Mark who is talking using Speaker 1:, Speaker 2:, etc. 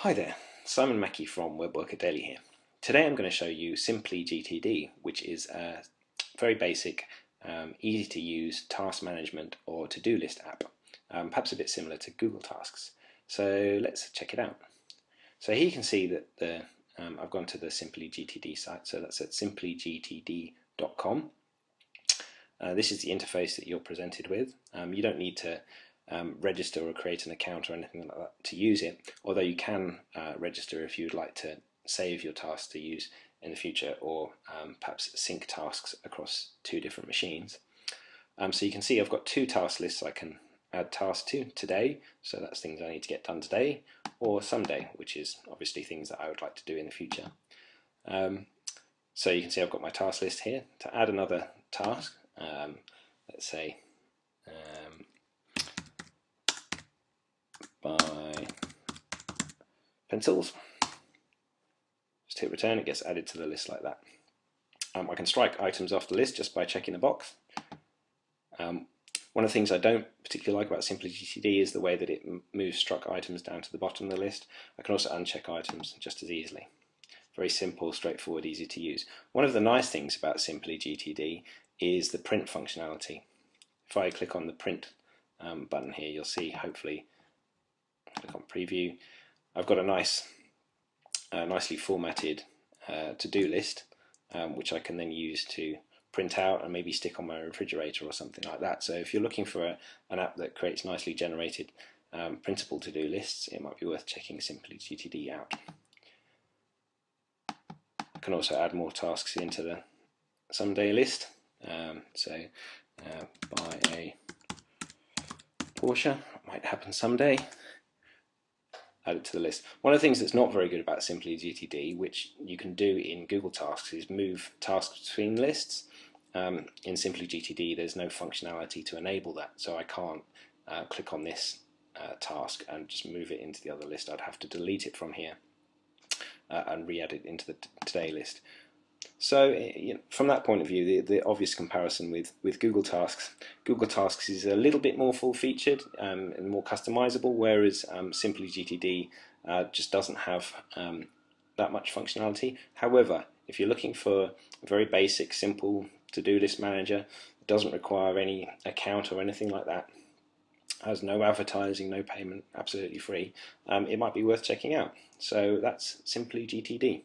Speaker 1: Hi there, Simon Mackey from WebWorkerDaily here. Today I'm going to show you SimplyGTD, which is a very basic, easy to use task management or to-do list app, perhaps a bit similar to Google Tasks. So let's check it out. So here you can see that I've gone to the SimplyGTD site, so that's at simplygtd.com. This is the interface that you're presented with. You don't need to register or create an account or anything like that to use it, although you can register if you'd like to save your tasks to use in the future, or perhaps sync tasks across two different machines. So you can see I've got two task lists I can add tasks to today, so that's things I need to get done today, or someday, which is obviously things that I would like to do in the future. So you can see I've got my task list here. To add another task, let's say buy pencils, just hit return, it gets added to the list like that. I can strike items off the list just by checking the box. One of the things I don't particularly like about SimplyGTD is the way that it moves struck items down to the bottom of the list. I can also uncheck items just as easily. Very simple, straightforward, easy to use. One of the nice things about SimplyGTD is the print functionality. If I click on the print button here, you'll see, hopefully, click on preview, I've got a nicely formatted to-do list, which I can then use to print out and maybe stick on my refrigerator or something like that. So if you're looking for an app that creates nicely generated printable to-do lists, it might be worth checking SimplyGTD out. I can also add more tasks into the someday list. So buy a Porsche, might happen someday. Add it to the list. One of the things that's not very good about SimplyGTD, which you can do in Google Tasks, is move tasks between lists. In SimplyGTD there's no functionality to enable that, so I can't click on this task and just move it into the other list. I'd have to delete it from here and re-add it into the today list. So from that point of view, the obvious comparison with Google Tasks is a little bit more full-featured and more customizable, whereas SimplyGTD just doesn't have that much functionality. However, if you're looking for a very basic, simple to-do list manager, it doesn't require any account or anything like that, has no advertising, no payment, absolutely free, it might be worth checking out. So that's SimplyGTD.